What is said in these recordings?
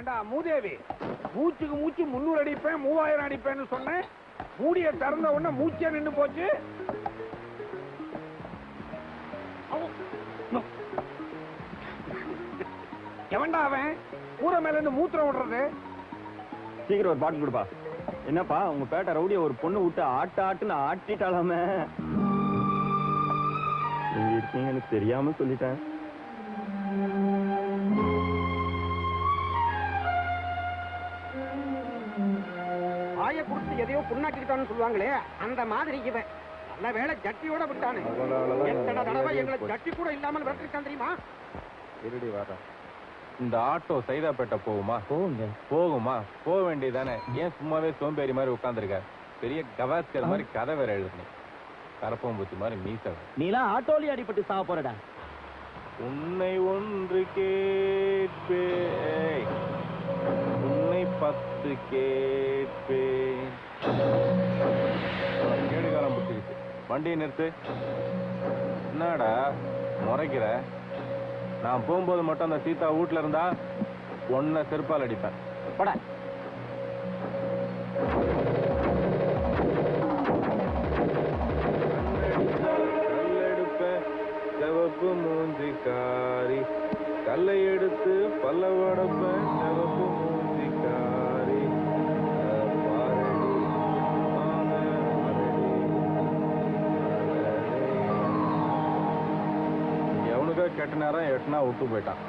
ஏண்டா மூதேவி, மூச்சுக்கு மூச்சு 300 அடிப்பேன் 3000 அடிப்பேன்னு சொன்னேன். மூடிய திறந்த உடனே மூச்சே நின்று போச்சு. எவன்டா அவன் கூரை மேல இருந்து மூத்திரம் விடுறது? சீக்கிரம் ஒரு பாட்டில் கொடுப்பா. என்னப்பா உங்க பேட்டை ரவுடிய ஒரு பொண்ணு விட்டு ஆட்டுன்னு ஆட்டிட்டாலாமே. நீங்க இருக்கீங்கன்னு தெரியாம சொல்லிட்டேன். ஆய குடிச்சு எதையோ புண்ணாக்கிட்டான்னு சொல்லுவாங்களே, அந்த மாதிரி இவன் நல்ல வேலை ஜட்டியோட விட்டானு. எத்தனை தடவை எங்களை ஜட்டி கூட இல்லாமல் விரட்டிருக்கான் தெரியுமா? இருடி வர. இந்த ஆட்டோ சைதாப்பேட்டை போகுமா? போகுமா? போக வேண்டியதானே. ஏன் சும்மாவே சோம்பேறி மாதிரி உட்காந்துருக்க? பெரிய கவாஸ்கர் மாதிரி கதை வேற எழுதுனே. கரப்பம்பூச்சி மாதிரி மீச. நீலாம் ஆட்டோலி அடிபட்டு சாக போறடா. உன்னை ஒன்று கேட்பே, உன்னை 10 கேட்பேன். கேடுகாலம் புத்திருச்சு. வண்டியை நிறுத்து. என்னடா முறைக்கிற? நான் போகும்போது மட்டும் அந்த சீதா வீட்டுல இருந்தா ஒன்ன செருப்பால் அடிப்பேன். பட கல்லெடுப்பேன் சிவப்பு மூஞ்சிக்காரி, கல்லை எடுத்து பல்ல வடப்பேன் சிவப்பு மூஞ்சிக்காரி. எவனுக்கோ கெட்ட நேரம் எட்டுனா விட்டு போயிட்டான்.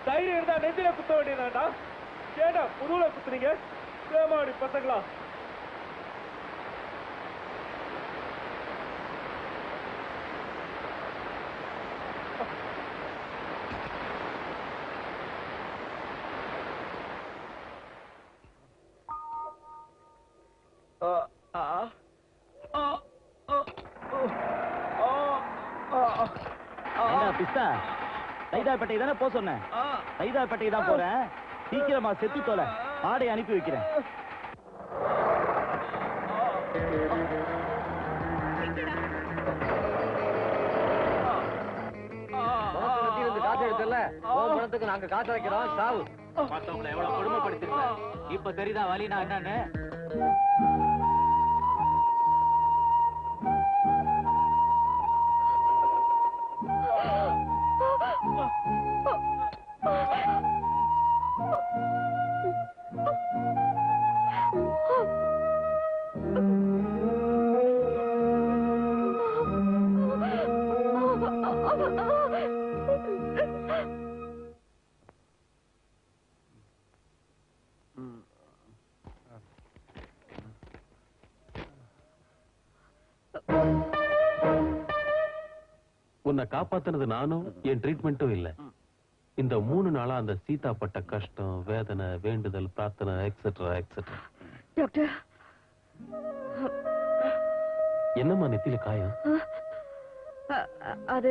தைரியம் இருந்தா நெஞ்சில குத்த வேண்டியதாண்டா. கேடா புதுல குத்துறீங்க சேமாடி பசங்களா? பிஸ்தா சைதாப்பேட்டை தானே போக சொன்னேன். சைதாப்பேட்டை தான் போறேன். சீக்கிரமா செத்து தொலை. ஆடை அனுப்பி வைக்கிறேன். காசு எடுத்துல பணத்துக்கு நாங்க காசு வைக்கிறோம். சாவு மத்தவங்களை எவ்வளவு கொடுமைப்படுத்திருக்கேன். இப்ப தெரியுதா வலினா என்னன்னு? உன்னை காப்பாத்துனது நானும் என் ட்ரீட்மெண்ட்டும் இல்ல. இந்த 3 நாளா அந்த சீதா பட்ட கஷ்டம், வேதனை, வேண்டுதல், பிரார்த்தனை எக்ஸெட்ரா எக்ஸெட்ரா. டாக்டர், என்னம்மா நெத்தியில காயம்? அது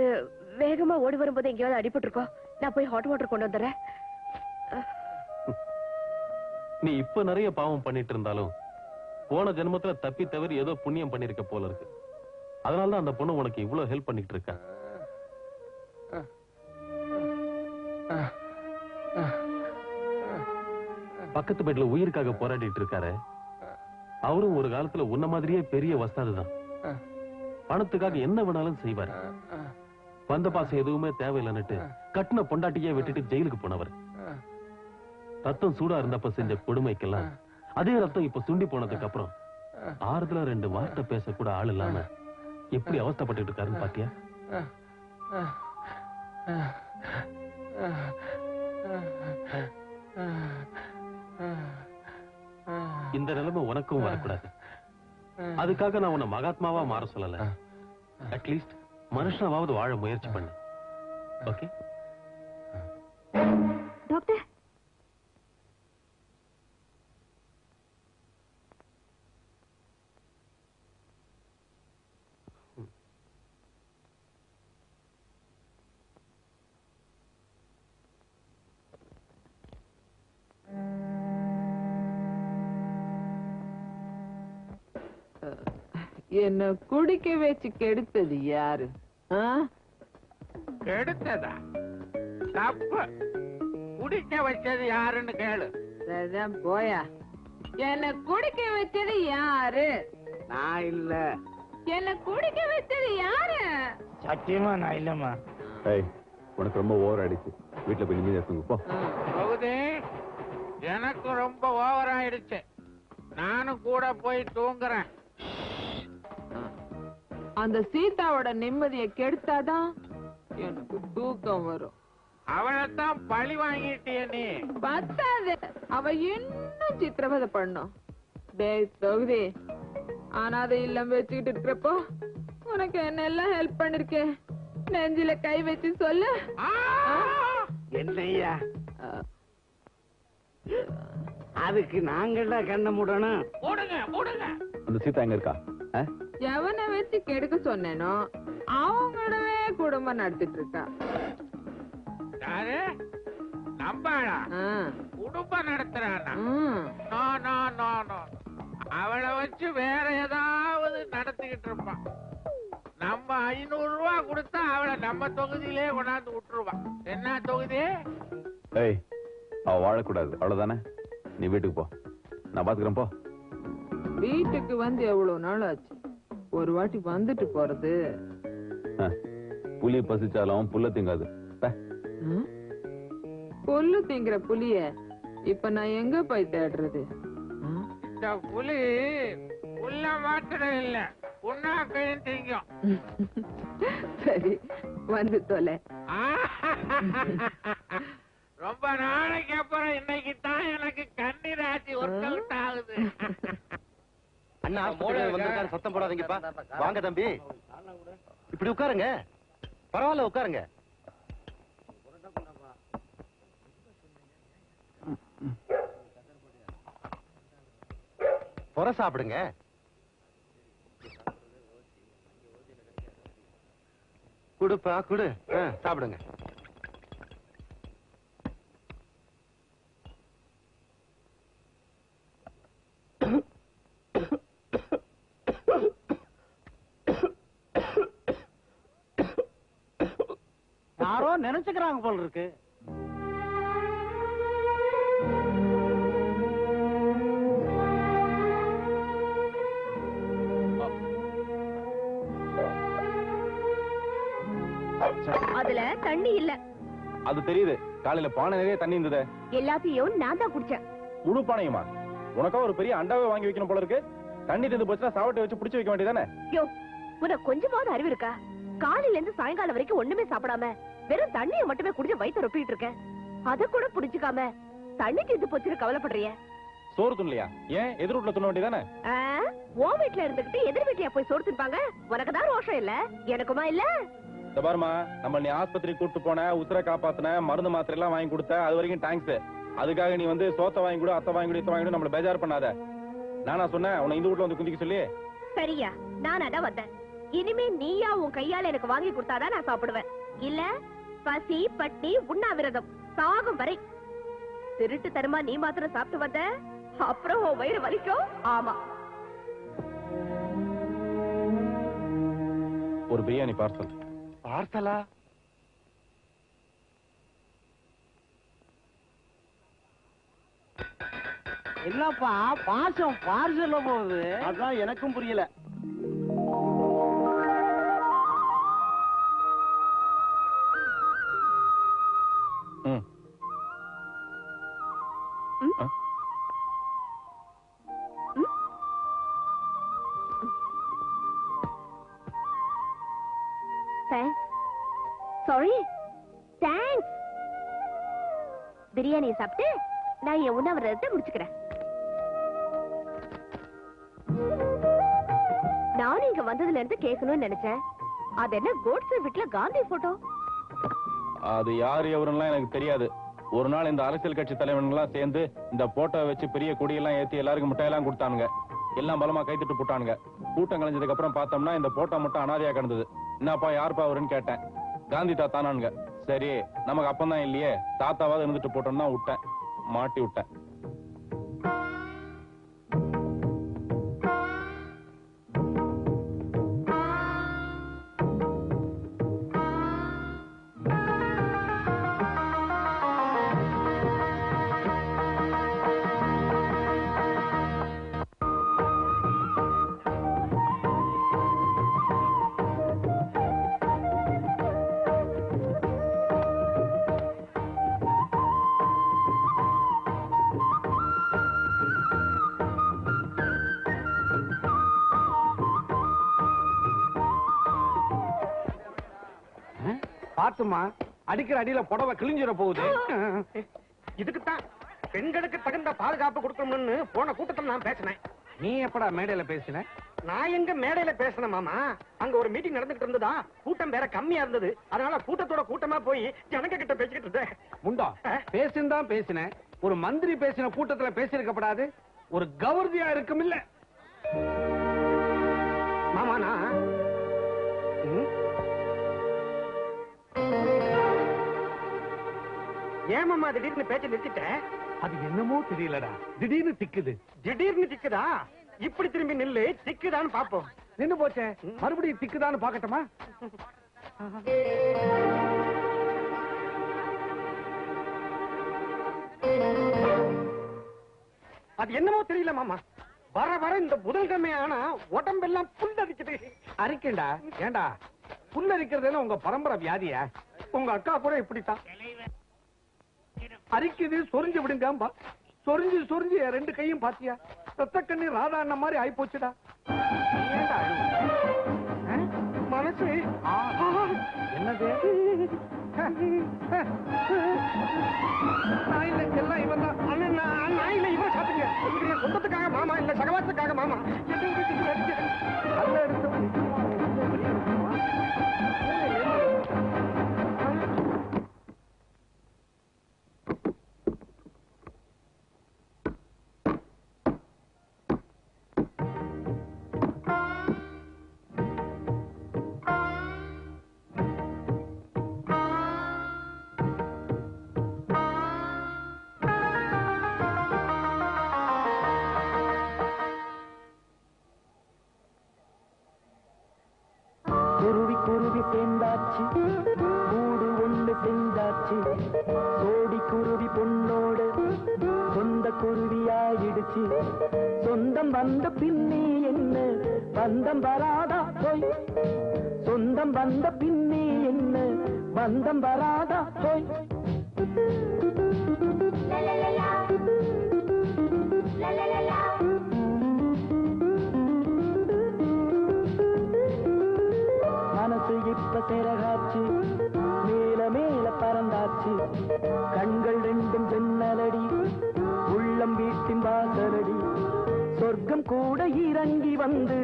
வேகமா ஓடி வரும்போது எங்கேயாவது அடிபட்டு இருக்கோம். நான் போய் ஹாட் வாட்டர் கொண்டு வந்துடுறேன். நீ இப்ப நிறைய பாவம் பண்ணிட்டு இருந்தாலும் போன ஜென்மத்துல தப்பி தவறி ஏதோ புண்ணியம் பண்ணிருக்க போல இருக்கு. அதனாலதான் அந்த பொண்ணு உனக்கு இவ்வளவு ஹெல்ப் பண்ணிட்டு இருக்கா. பக்கத்து பெட்ல உயிருக்காக போராடிட்டு இருக்காரு. அவரும் ஒரு காலத்துல உன்ன மாதிரியே பெரிய வஸ்தாதுதான். பணத்துக்காக என்ன வேணாலும் செய்வார். வந்த பாசம் எதுவுமே தேவையில்லைன்னுட்டு கட்டின பொண்டாட்டியே விட்டுட்டு ஜெயிலுக்கு போனவர். ரத்தம் சூடா இருந்தப்ப செஞ்ச கொடுமைக்கெல்லாம் அதே ரத்தம் இப்ப சுண்டி போனதுக்கு அப்புறம் ஆறுதலா 2 வார்த்தை பேச கூட ஆள் இல்லாம எப்படி அவஸ்தைப்பட்டு இருக்காருன்னு பாத்தியா? இந்த நிலைமை உனக்கும் வரக்கூடாது. அதுக்காக நான் உன்னை மகாத்மாவா மாற சொல்லல. அட்லீஸ்ட் மனுஷனாவது வாழ முயற்சி பண்ணு. ஓகே டாக்டர், என்ன குடிக்க வச்சு கெடுத்தது யாரு? கெடுத்ததா? தப்பு. குடிக்க வச்சது யாருன்னு கேளு. சரிதான் போயா. என்ன குடிக்க வச்சது யாரு? நான் இல்ல. என்ன குடிக்க வச்சது யாரு? சத்தியமா நான் இல்லம்மா. உனக்கு ரொம்ப ஓவர் ஆயிடுச்சு. வீட்டுல போய் நிம்மதியா தூங்கு போ. பகுதி, எனக்கு ரொம்ப ஓவர் ஆயிடுச்சு. நானும் கூட போய் தூங்குறேன். அந்த சீதாவோட நிம்மதியை கெடுத்தாதான் எனக்கு தூக்கம் வரும். அவளைத்தான் பழி வாங்கிட்டிய நீ. பத்தாது, அவ இன்னும் சித்திரவதை பண்ணும். டேய் தொகுதி, அனாதை இல்லம் வச்சுக்கிட்டு இருக்கிறப்போ உனக்கு என்னெல்லாம் ஹெல்ப் பண்ணிருக்கேன். நெஞ்சில கை வச்சு சொல்லு. என்னையா அதுக்கு நாங்கள்டா கண்ண மூடணும். மூடுங்க மூடுங்க. அந்த சீதா எங்க இருக்கா? எவனை வச்சு கெடுக்க சொன்னேனோ அவங்களோடவே குடும்பம் நடத்திட்டு இருக்கா. யாரு? நம்பாளா? குடும்பம் நடத்துறானா? அவளை வச்சு வேற ஏதாவது நடத்திக்கிட்டு இருப்பான். நம்ம 500 ரூபாய் கொடுத்தா அவளை நம்ம தொகுதியிலே கொண்டாந்து விட்டுருவான். என்ன தொகுதி? அவ வாழக்கூடாது, அவ்வளவுதானே? நீ வீட்டுக்கு போ, நான் பாத்துக்கிறேன். போ. வீட்டுக்கு வந்து எவ்வளவு நாள் ஆச்சு? ஒரு வாட்டி வந்துட்டு போறது. புலி பசிச்சாலும் புல்ல திங்காது. புல்லு திங்கிற புலிய இப்ப நான் எங்க போய் தேடுறது? இந்த புலி புல்ல மாத்திரம் இல்ல, புண்ணாக்கையும் திங்கும். சரி, வந்து தொலை. ரொம்ப நாளைக்கு அப்புறம் இன்னைக்கு தான் எனக்கு கண்ணீராட்சி ஒர்க் அவுட் ஆகுது. அண்ணா வந்திருக்காரு, சத்தம் போடாதீங்கப்பா. வாங்க தம்பி, இப்படி உட்காருங்க. பரவாயில்ல, உட்காருங்க. பொற சாப்பிடுங்க. குடுப்பா குடு, சாப்பிடுங்க. யாரோ நினைச்சுக்கிறாங்க போல இருக்கு. அதுல தண்ணி இல்ல. அது தெரியுது. காலையில பானை நிறைய தண்ணி இருந்தது. எல்லாத்தையும் நான் தான் குடிச்சேன். முழு பானையுமா? உனக்கா ஒரு பெரிய அண்டாவே வாங்கி வைக்கணும் போல இருக்கு. தண்ணி தந்து போச்சுன்னா சாவட்டை வச்சு புடிச்சு வைக்க வேண்டியதானே? யோ, உனக்கு கொஞ்சமாவது அறிவு இருக்கா? காலையில இருந்து சாயங்காலம் வரைக்கும் ஒண்ணுமே சாப்பிடாம வெறும் தண்ணியை மட்டுமே குடிச்சு வயிற்று ரொப்பிட்டு இருக்கேன். அத கூட புடிச்சுக்காம தண்ணி தீர்ந்து போச்சுன்னு கவலைப்படுறிய? சோறு துண்ணலையா? ஏன் எதிர் வீட்டுல துண்ண வேண்டியதானே? ஓ வீட்டுல இருந்துகிட்டு எதிர் வீட்டுல போய் சோறு தின்பாங்க. உனக்குதான் ரோஷம் இல்ல, எனக்குமா இல்ல? இந்த பாருமா, நம்ம நீ ஆஸ்பத்திரி கூட்டு போன, உசுரை காப்பாத்தின, மருந்து மாத்திரை எல்லாம் வாங்கி கொடுத்த, அது வரைக்கும் தேங்க்ஸ். அதுக்காக நீ வந்து சோத்த வாங்கி கொடு, அத்தை வாங்கி கொடு, இத்த வாங்கி கொடு, நம்மள பேஜார் பண்ணாத. நானா சொன்னேன் உன்னை இந்த வீட்டுல வந்து குந்திக்க சொல்லி? சரியா, நான் அதான் வந்தேன். இனிமே நீயா உன் கையால எனக்கு வாங்கி கொடுத்தாதான் நான் சாப்பிடுவேன். இல்ல பசி பட்டி உண்ணாவிரதம் சாகும் வரை. திருட்டு தருமா நீ மாத்திரம் சாப்பிட்டு வந்த, அப்புறம் உன் வயிறு வலிக்கும். ஆமா, ஒரு பிரியாணி பார்சல். பார்சலா? என்னப்பா பாசம் பார்சல்ல போகுது? அதான் எனக்கும் புரியல. Sorry, thanks. பிரியாணியை சாப்பிட்டு நான் என் உணவரத்தை முடிச்சுக்கிறேன். நானும் இங்க வந்ததுல இருந்து கேட்கணும்னு நினைச்சேன். அது என்ன கோட்ஸே வீட்டுல காந்தி போட்டோ? அது யாரு எவருலாம் எனக்கு தெரியாது. ஒரு நாள் இந்த அரசியல் கட்சி தலைவன்லாம் சேர்ந்து இந்த போட்டோ வச்சு பெரிய கொடியெல்லாம் ஏத்தி எல்லாருக்கும் மிட்டாயெல்லாம் கொடுத்தானுங்க. எல்லாம் பலமா கைத்திட்டு போட்டானுங்க. கூட்டம் கலைஞ்சதுக்கு அப்புறம் பார்த்தோம்னா இந்த போட்டோ மட்டும் அனாதையா கிடந்தது. என்னப்பா யாருப்பா அவருன்னு கேட்டேன். காந்தி தாத்தானானுங்க. சரி நமக்கு அப்பந்தான் இல்லையே, தாத்தாவாவது இருந்துட்டு போட்டோம்னு தான் விட்டேன். மாட்டி விட்டேன். பாத்துமா, அடிக்கிற அடியில புடவை கிழிஞ்சிட போகுது. இதுக்குத்தான் பெண்களுக்கு தகுந்த பாதுகாப்பு கொடுக்கணும்னு போன கூட்டத்தில் நான் பேசினேன். நீ எப்படா மேடையில பேசின? நான் எங்க மேடையில பேசின மாமா, அங்க ஒரு மீட்டிங் நடந்துட்டு இருந்ததா, கூட்டம் வேற கம்மியா இருந்தது. அதனால கூட்டத்தோட கூட்டமா போய் ஜனங்க கிட்ட பேசிக்கிட்டு இருந்தேன். முண்டா, பேசின்தான் பேசினேன். ஒரு மந்திரி பேசின கூட்டத்துல பேசியிருக்கப்படாது. ஒரு கவர்தியா இருக்கும் இல்ல மாமா. நான் ஏமாமா திடீர்னு பேச்ச நிறுத்திட்ட? அது என்னமோ தெரியலடா, திடீர்னு திக்குது. திடீர்னு திக்குதா? இப்படி திரும்பி நில்லு, திக்குதான்னு பாப்போம். நின்னு போச்சே, மறுபடியும் திக்குதான்னு பாக்கட்டுமா? அது என்னமோ தெரியல மாமா, வர வர இந்த புதன்கிழமை ஆனா உடம்பெல்லாம் புல்லரிக்குது. அரிக்கண்டா? ஏண்டா புல்லரிக்கிறது உங்க பரம்பரை வியாதியா? உங்க அக்கா கூட இப்படித்தான் அரிக்குது. சொரிஞ்சு விடுங்க. சொரிஞ்சு சொரிஞ்சு ரெண்டு கையும் பாத்தியா? ரத்த கண்ணீர் ராதா அண்ணன் மாதிரி ஆயி போச்சுடா. மனசு என்னது? எல்லாம் இவன் தான். நான் இல்ல, இவன் சாத்துங்க. சொந்தத்துக்காக மாமா இல்ல, சகவாசத்துக்காக மாமா. நல்ல எடுத்து கூடு ஒண்ணு செஞ்சாச்சு. சோடி குருவி பொண்ணோடு சொந்த குருவியாயிடுச்சு. சொந்தம் வந்த பின்னே என்ன பந்தம் வராதா போய்? சொந்தம் வந்த பின்னே என்ன பந்தம் வராதா போய்? மனசு இப்ப சிறகாச்சு, மேல மேல பறந்தாச்சு. கண்கள் ரெண்டும் ஜன்னலடி, உள்ளம் வீட்டின் வாசலடி. சொர்க்கம் கூட இறங்கி வந்து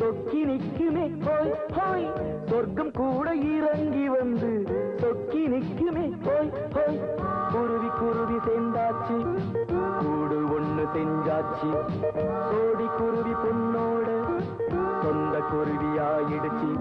சொக்கி நிக்குமே போய் போய். சொர்க்கம் கூட இறங்கி வந்து சொக்கி நிக்குமே போய் போய். குருவி குருவி சேர்ந்தாச்சு, கூடு ஒண்ணு செஞ்சாச்சு. சோடி குருவி பொண்ணோட சொந்த குருவியாயிடுச்சு.